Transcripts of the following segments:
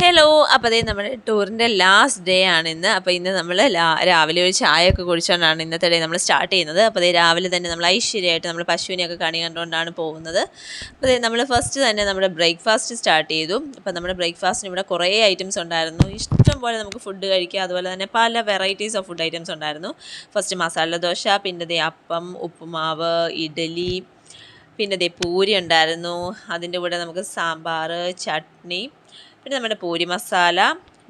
Hello. അപ്പോൾ അതേ നമ്മുടെ ടൂറിൻ്റെ ലാസ്റ്റ് ഡേ ആണ് ഇന്ന്. അപ്പോൾ ഇന്ന് നമ്മൾ രാവിലെ ഒരു ചായയൊക്കെ കുടിച്ചുകൊണ്ടാണ് ഇന്നത്തെ ഡേ നമ്മൾ സ്റ്റാർട്ട് ചെയ്യുന്നത്. അപ്പോൾ അതേ രാവിലെ തന്നെ നമ്മൾ ഐശ്വര്യമായിട്ട് നമ്മൾ പശുവിനെയൊക്കെ കണി കണ്ടുകൊണ്ടാണ് പോകുന്നത്. അപ്പോൾ അതേ നമ്മൾ ഫസ്റ്റ് തന്നെ നമ്മുടെ ബ്രേക്ക്ഫാസ്റ്റ് സ്റ്റാർട്ട് ചെയ്തു. അപ്പോൾ നമ്മുടെ ബ്രേക്ക്ഫാസ്റ്റിന് ഇവിടെ കുറേ ഐറ്റംസ് ഉണ്ടായിരുന്നു. ഇഷ്ടം പോലെ നമുക്ക് ഫുഡ് കഴിക്കുക. അതുപോലെ തന്നെ പല വെറൈറ്റീസ് ഓഫ് ഫുഡ് ഐറ്റംസ് ഉണ്ടായിരുന്നു. ഫസ്റ്റ് മസാല ദോശ, പിന്നെ ദേ അപ്പം, ഉപ്പുമാവ്, ഇഡലി, പിന്നെ ദേ പൂരി ഉണ്ടായിരുന്നു. അതിൻ്റെ കൂടെ നമുക്ക് സാമ്പാർ, ചട്നി, പിന്നെ നമ്മുടെ പൂരി മസാല,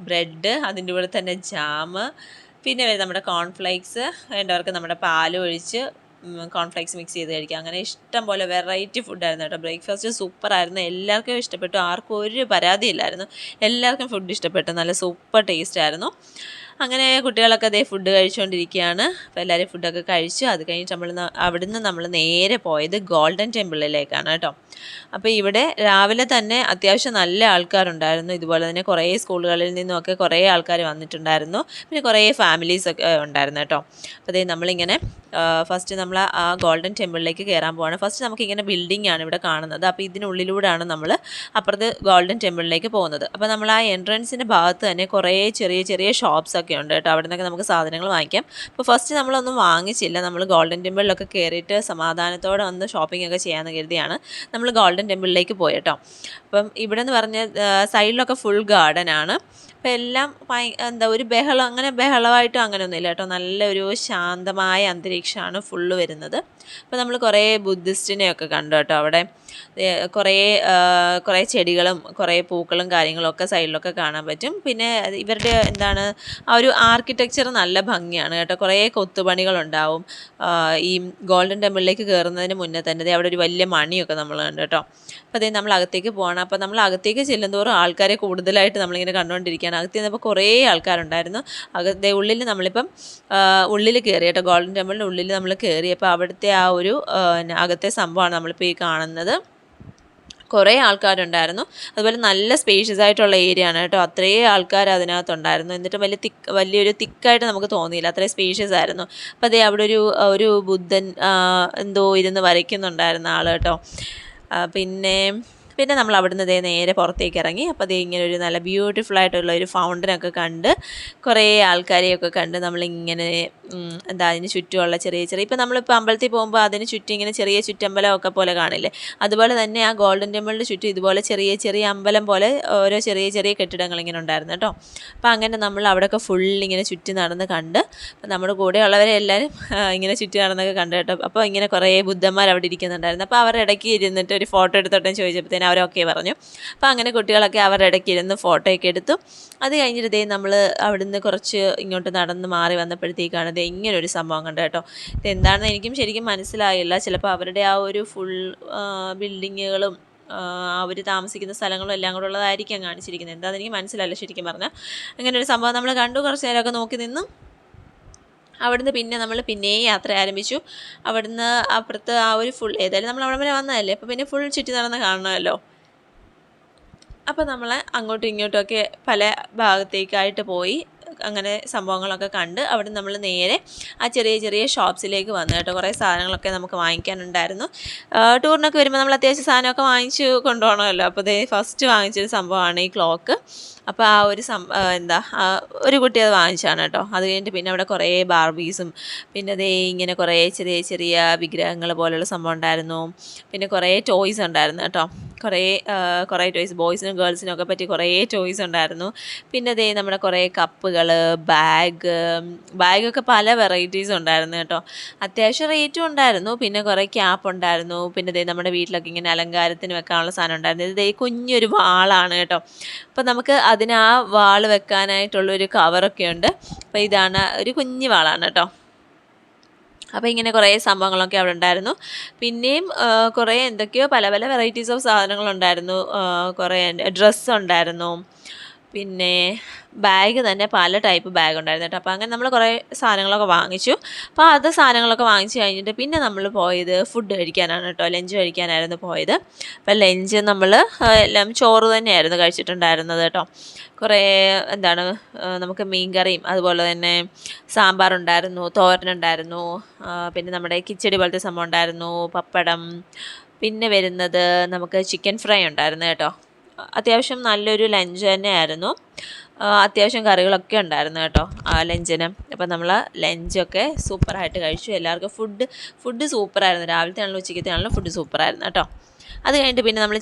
ബ്രെഡ്, അതിൻ്റെ കൂടെ തന്നെ ജാം, പിന്നെ നമ്മുടെ കോൺഫ്ലേക്സ്, വേണ്ടവർക്ക് നമ്മുടെ പാൽ ഒഴിച്ച് കോൺഫ്ലേക്സ് മിക്സ് ചെയ്ത് കഴിക്കുക. അങ്ങനെ ഇഷ്ടം പോലെ വെറൈറ്റി ഫുഡായിരുന്നു കേട്ടോ. ബ്രേക്ക്ഫാസ്റ്റ് സൂപ്പറായിരുന്നു, എല്ലാവർക്കും ഇഷ്ടപ്പെട്ടു, ആർക്കും ഒരു പരാതിയില്ലായിരുന്നു. എല്ലാവർക്കും ഫുഡ് ഇഷ്ടപ്പെട്ടു, നല്ല സൂപ്പർ ടേസ്റ്റ് ആയിരുന്നു. അങ്ങനെ കുട്ടികളൊക്കെ അതേ ഫുഡ് കഴിച്ചുകൊണ്ടിരിക്കുകയാണ്. അപ്പോൾ എല്ലാവരും ഫുഡൊക്കെ കഴിച്ചു. അത് കഴിഞ്ഞിട്ട് അവിടുന്ന് നമ്മൾ നേരെ പോയത് ഗോൾഡൻ ടെമ്പിളിലേക്കാണ് കേട്ടോ. അപ്പോൾ ഇവിടെ രാവിലെ തന്നെ അത്യാവശ്യം നല്ല ആൾക്കാരുണ്ടായിരുന്നു. ഇതുപോലെ തന്നെ കുറേ സ്കൂളുകളിൽ നിന്നുമൊക്കെ കുറേ ആൾക്കാർ വന്നിട്ടുണ്ടായിരുന്നു. പിന്നെ കുറേ ഫാമിലീസൊക്കെ ഉണ്ടായിരുന്നു കേട്ടോ. അപ്പോൾ അതേ നമ്മളിങ്ങനെ ഫസ്റ്റ് നമ്മൾ ആ ഗോൾഡൻ ടെമ്പിളിലേക്ക് കയറാൻ പോവാണ്. ഫസ്റ്റ് നമുക്കിങ്ങനെ ബിൽഡിംഗ് ആണ് ഇവിടെ കാണുന്നത്. അപ്പോൾ ഇതിനുള്ളിലൂടെയാണ് നമ്മൾ അപ്പുറത്ത് ഗോൾഡൻ ടെമ്പിളിലേക്ക് പോകുന്നത്. അപ്പോൾ നമ്മൾ ആ എൻട്രൻസിൻ്റെ ഭാഗത്ത് തന്നെ കുറേ ചെറിയ ചെറിയ ഷോപ്സ് ഒക്കെ ഉണ്ട് കേട്ടോ. അവിടെ നിന്നൊക്കെ നമുക്ക് സാധനങ്ങൾ വാങ്ങിക്കാം. അപ്പോൾ ഫസ്റ്റ് നമ്മളൊന്നും വാങ്ങിച്ചില്ല. നമ്മൾ ഗോൾഡൻ ടെമ്പിളിലൊക്കെ കയറിയിട്ട് സമാധാനത്തോടെ വന്ന് ഷോപ്പിംഗ് ഒക്കെ ചെയ്യാമെന്ന് കരുതിയാണ് നമ്മൾ ഗോൾഡൻ ടെമ്പിളിലേക്ക് പോയി കേട്ടോ. അപ്പം ഇവിടെ എന്ന് പറഞ്ഞാൽ സൈഡിലൊക്കെ ഫുൾ ഗാർഡൻ ആണ്. അപ്പോൾ എല്ലാം ഒരു ബഹളം, അങ്ങനെ ബഹളമായിട്ടും അങ്ങനെയൊന്നുമില്ല കേട്ടോ. നല്ലൊരു ശാന്തമായ അന്തരീക്ഷമാണ് ഫുള്ള് വരുന്നത്. അപ്പോൾ നമ്മൾ കുറേ ബുദ്ധിസ്റ്റിനെയൊക്കെ കണ്ടു കേട്ടോ. അവിടെ കുറേ ചെടികളും കുറേ പൂക്കളും കാര്യങ്ങളൊക്കെ സൈഡിലൊക്കെ കാണാൻ പറ്റും. പിന്നെ ഇവരുടെ ആ ഒരു ആർക്കിടെക്ചർ നല്ല ഭംഗിയാണ് കേട്ടോ. കുറേ കൊത്തുപണികളുണ്ടാവും. ഈ ഗോൾഡൻ ടെമ്പിളിലേക്ക് കയറുന്നതിന് മുന്നേ തന്നെ അവിടെ ഒരു വലിയ മണിയൊക്കെ നമ്മൾ കണ്ടു കേട്ടോ. അപ്പോൾ അതേ നമ്മൾ അകത്തേക്ക് പോകണം. അപ്പോൾ നമ്മൾ അകത്തേക്ക് ചെല്ലുന്തോറും ആൾക്കാരെ കൂടുതലായിട്ട് നമ്മളിങ്ങനെ കണ്ടുകൊണ്ടിരിക്കുകയാണ്. അകത്ത് ചെന്നപ്പോൾ കുറേ ആൾക്കാരുണ്ടായിരുന്നു. ഉള്ളിൽ നമ്മളിപ്പം ഉള്ളിൽ കയറി കേട്ടോ. ഗോൾഡൻ ടെമ്പിളിൻ്റെ ഉള്ളിൽ നമ്മൾ കയറി. അപ്പോൾ അവിടുത്തെ ആ ഒരു അകത്തെ സംഭവമാണ് നമ്മളിപ്പോൾ ഈ കാണുന്നത്. കുറേ ആൾക്കാരുണ്ടായിരുന്നു. അതുപോലെ നല്ല സ്പേഷ്യസ് ആയിട്ടുള്ള ഏരിയ ആണ് കേട്ടോ. അത്രയും ആൾക്കാർ അതിനകത്തുണ്ടായിരുന്നു. എന്നിട്ട് വലിയൊരു തിക്കായിട്ട് നമുക്ക് തോന്നിയില്ല, അത്രയും സ്പേഷ്യസ് ആയിരുന്നു. അപ്പോൾ അതേ അവിടെ ഒരു ബുദ്ധൻ എന്തോ ഇരുന്ന് വരയ്ക്കുന്നുണ്ടായിരുന്ന ആൾ കേട്ടോ. പിന്നെ നമ്മൾ അവിടുന്ന് നേരെ പുറത്തേക്ക് ഇറങ്ങി. അപ്പോൾ ഇങ്ങനെ ഒരു നല്ല ബ്യൂട്ടിഫുൾ ആയിട്ടുള്ള ഒരു ഫൗണ്ടനൊക്കെ കണ്ട് കുറേ ആൾക്കാരെയൊക്കെ കണ്ട് നമ്മളിങ്ങനെ അതിന് ചുറ്റുമുള്ള ചെറിയ ഇപ്പോൾ നമ്മളിപ്പോൾ അമ്പലത്തിൽ പോകുമ്പോൾ അതിന് ചുറ്റും ഇങ്ങനെ ചെറിയ ചുറ്റമ്പലമൊക്കെ പോലെ കാണില്ലേ, അതുപോലെ തന്നെ ആ ഗോൾഡൻ ടെമ്പിളിൻ്റെ ചുറ്റും ഇതുപോലെ ചെറിയ ചെറിയ അമ്പലം പോലെ ഓരോ ചെറിയ ചെറിയ കെട്ടിടങ്ങൾ ഇങ്ങനെ ഉണ്ടായിരുന്നു കേട്ടോ. അപ്പോൾ അങ്ങനെ നമ്മൾ അവിടെയൊക്കെ ഫുള്ളിങ്ങനെ ചുറ്റി നടന്ന് കണ്ട്. അപ്പോൾ നമ്മുടെ കൂടെയുള്ളവരെ എല്ലാവരും ഇങ്ങനെ ചുറ്റി നടന്നൊക്കെ കണ്ടു കേട്ടോ. അപ്പോൾ ഇങ്ങനെ കുറേ ബുദ്ധന്മാർ അവിടെ ഇരിക്കുന്നുണ്ടായിരുന്നു. അപ്പോൾ അവരുടെ ഇടയ്ക്ക് ഇരുന്നിട്ട് ഒരു ഫോട്ടോ എടുത്തോട്ടെ ചോദിച്ചപ്പോഴത്തേനും അവരൊക്കെ പറഞ്ഞു. അപ്പോൾ അങ്ങനെ കുട്ടികളൊക്കെ അവരുടെ ഇടയ്ക്ക് ഇരുന്ന് ഫോട്ടോയൊക്കെ എടുത്തു. അത് കഴിഞ്ഞിട്ട് നമ്മൾ അവിടുന്ന് കുറച്ച് ഇങ്ങോട്ട് നടന്ന് മാറി വന്നപ്പോഴത്തേക്കാണ് ഇങ്ങനൊരു സംഭവം കണ്ടു കേട്ടോ. ഇതെന്താണെന്ന് എനിക്കും ശരിക്കും മനസ്സിലായില്ല. ചിലപ്പോൾ അവരുടെ ആ ഒരു ഫുൾ ബിൽഡിങ്ങുകളും അവർ താമസിക്കുന്ന സ്ഥലങ്ങളും എല്ലാം കൂടെ ഉള്ളതായിരിക്കാം കാണിച്ചിരിക്കുന്നത്. എന്താണെന്ന് എനിക്ക് മനസ്സിലായില്ല ശരിക്കും പറഞ്ഞാൽ. അങ്ങനെ ഒരു സംഭവം നമ്മൾ കണ്ടു. കുറച്ച് നേരമൊക്കെ നോക്കി നിന്നു. അവിടുന്ന് പിന്നെ നമ്മൾ പിന്നെയും യാത്ര ആരംഭിച്ചു. അവിടുന്ന് അപ്പുറത്ത് ആ ഒരു ഫുൾ ഏതായാലും നമ്മൾ അവിടെ വരെ വന്നതല്ലേ, അപ്പോൾ പിന്നെ ഫുൾ ചുറ്റി നടന്ന് കാണണമല്ലോ. അപ്പോൾ നമ്മൾ അങ്ങോട്ടും ഇങ്ങോട്ടുമൊക്കെ പല ഭാഗത്തേക്കായിട്ട് പോയി അങ്ങനെ സംഭവങ്ങളൊക്കെ കണ്ട് അവിടെ നമ്മൾ നേരെ ആ ചെറിയ ചെറിയ ഷോപ്സിലേക്ക് വന്നു കേട്ടോ. കുറേ സാധനങ്ങളൊക്കെ നമുക്ക് വാങ്ങിക്കാനുണ്ടായിരുന്നു. ടൂറിനൊക്കെ വരുമ്പോൾ നമ്മൾ അത്യാവശ്യം സാധനമൊക്കെ വാങ്ങിച്ച് കൊണ്ടുപോകണമല്ലോ. അപ്പോൾ ഫസ്റ്റ് വാങ്ങിച്ചൊരു സംഭവമാണ് ഈ ക്ലോക്ക്. അപ്പോൾ ആ ഒരു ഒരു കുട്ടി അത് വാങ്ങിച്ചാണ് കേട്ടോ. അത് കഴിഞ്ഞിട്ട് പിന്നെ അവിടെ കുറേ ബാർബീസും പിന്നെ ഇങ്ങനെ കുറേ ചെറിയ ചെറിയ വിഗ്രഹങ്ങൾ പോലെയുള്ള സംഭവം ഉണ്ടായിരുന്നു. പിന്നെ കുറേ ടോയ്സ് ഉണ്ടായിരുന്നു കേട്ടോ. കുറേ ടോയ്സ്, ബോയ്സിനും ഗേൾസിനും ഒക്കെ പറ്റി കുറേ ടോയ്സ് ഉണ്ടായിരുന്നു. പിന്നെ നമ്മുടെ കുറേ കപ്പുകൾ, ബാഗൊക്കെ പല വെറൈറ്റീസ് ഉണ്ടായിരുന്നു കേട്ടോ. അത്യാവശ്യം റേറ്റും ഉണ്ടായിരുന്നു. പിന്നെ കുറേ ക്യാപ്പ് ഉണ്ടായിരുന്നു. പിന്നെ നമ്മുടെ വീട്ടിലൊക്കെ ഇങ്ങനെ അലങ്കാരത്തിന് വെക്കാനുള്ള സാധനം ഉണ്ടായിരുന്നു. ഇത് കുഞ്ഞൊരു വാളാണ് കേട്ടോ. അപ്പോൾ നമുക്ക് അതിന് ആ വാൾ വെക്കാനായിട്ടുള്ളൊരു കവറൊക്കെ ഉണ്ട്. അപ്പോൾ ഇതാണ് ഒരു കുഞ്ഞു വാളാണ് കേട്ടോ. അപ്പോൾ ഇങ്ങനെ കുറേ സംഭവങ്ങളൊക്കെ അവിടെ ഉണ്ടായിരുന്നു. പിന്നെയും കുറേ എന്തൊക്കെയോ പല പല വെറൈറ്റീസ് ഓഫ് സാധനങ്ങളുണ്ടായിരുന്നു. കുറേ ഡ്രസ്സ് ഉണ്ടായിരുന്നു. പിന്നെ ബാഗ് തന്നെ പല ടൈപ്പ് ബാഗ് ഉണ്ടായിരുന്നു കേട്ടോ. അപ്പോൾ അങ്ങനെ നമ്മൾ കുറേ സാധനങ്ങളൊക്കെ വാങ്ങിച്ചു. അപ്പോൾ സാധനങ്ങളൊക്കെ വാങ്ങിച്ച് കഴിഞ്ഞിട്ട് പിന്നെ നമ്മൾ പോയത് ഫുഡ് കഴിക്കാനാണ് കേട്ടോ. ലഞ്ച് കഴിക്കാനായിരുന്നു പോയത്. അപ്പോൾ ലഞ്ച് നമ്മൾ എല്ലാം ചോറ് തന്നെയായിരുന്നു കഴിച്ചിട്ടുണ്ടായിരുന്നത് കേട്ടോ. കുറേ നമുക്ക് മീൻകറിയും അതുപോലെ തന്നെ സാമ്പാറുണ്ടായിരുന്നു, തോരനുണ്ടായിരുന്നു, പിന്നെ നമ്മുടെ കിച്ചടി പോലത്തെ സംഭവം ഉണ്ടായിരുന്നു, പപ്പടം, പിന്നെ വരുന്നത് നമുക്ക് ചിക്കൻ ഫ്രൈ ഉണ്ടായിരുന്നു കേട്ടോ. അത്യാവശ്യം നല്ലൊരു ലഞ്ച് തന്നെയായിരുന്നു. അത്യാവശ്യം കറികളൊക്കെ ഉണ്ടായിരുന്നു കേട്ടോ ലഞ്ചിന്. അപ്പം നമ്മൾ ലഞ്ചൊക്കെ സൂപ്പറായിട്ട് കഴിച്ചു. എല്ലാവർക്കും ഫുഡ് സൂപ്പറായിരുന്നു. രാവിലത്തെ ആണെങ്കിലും ഉച്ചയ്ക്കത്തെ ആണെങ്കിലും ഫുഡ് സൂപ്പറായിരുന്നു കേട്ടോ. അത് കഴിഞ്ഞിട്ട് പിന്നെ നമ്മൾ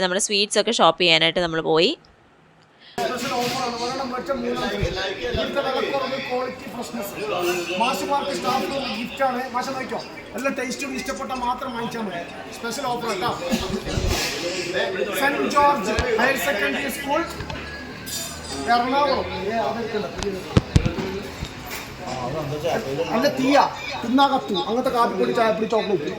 നമ്മുടെ സ്വീറ്റ്സൊക്കെ ഷോപ്പ് ചെയ്യാനായിട്ട് നമ്മൾ പോയി. നല്ല ടേസ്റ്റും ഇഷ്ടപ്പെട്ട മാത്രം വാങ്ങിച്ചാൽ മതി. സ്പെഷ്യൽ ഓഫർ കേട്ടോ. Saint George higher secondary school Ernakulam. നല്ല തീയ തിന്നാകത്തു അങ്ങനത്തെ കാപ്പിപ്പൊടി ചായപ്പൊടി ചോക്ലേറ്റ്.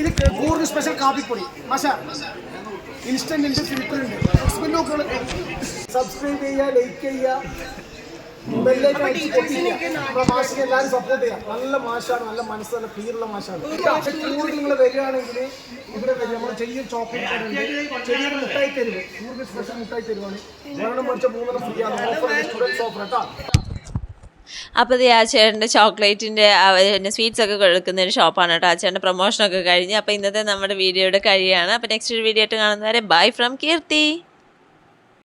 ഇത് കൂടുതൽ സ്പെഷ്യൽ കാപ്പിപ്പൊടി മാഷ. ഇൻസ്റ്റന്റ് ഉണ്ട്, ഫിൽറ്റർ ഉണ്ട്. സബ്സ്ക്രൈബ് ചെയ്യുക, ലൈക്ക് ചെയ്യുക, ബെല്ലേക്ക് അടിച്ച് പൊട്ടിക്കുക. നമ്മുടെ മാഷിനെ എല്ലാവരും സപ്പോർട്ട് ചെയ്യുക. നല്ല മാഷാണ്, നല്ല മനസ്സ്, നല്ല ക്ലിയറുള്ള മാഷാണ്. കൂടുതൽ നിങ്ങൾ വരികയാണെങ്കിൽ ഇവിടെ വരിക. നമ്മൾ ചെറിയൊരു ചോക്ലേറ്റ് തരുന്നുണ്ട്, ചെറിയൊരു മുട്ടായി തരുവ്, കൂടുതൽ സ്പെഷ്യൽ മുട്ടായി തരുവാണ്. വേണം മേടിച്ച 3 ഫ്രീ ആണ്. ഓഫർ സ്റ്റുഡൻസ് ഓഫർ കേട്ടോ. അപ്പോൾ ഇത് ആ ചേട്ടൻ്റെ ചോക്ലേറ്റിൻ്റെ സ്വീറ്റ്സൊക്കെ കൊടുക്കുന്ന ഒരു ഷോപ്പാണ് കേട്ടോ. ആ ചേട്ടൻ്റെ പ്രൊമോഷനൊക്കെ കഴിഞ്ഞ്. അപ്പോൾ ഇന്നത്തെ നമ്മുടെ വീഡിയോയുടെ കഴിയാണ്. അപ്പോൾ നെക്സ്റ്റ് ഒരു വീഡിയോ ആയിട്ട് കാണുന്നവരെ ബൈ ഫ്രം കീർത്തി.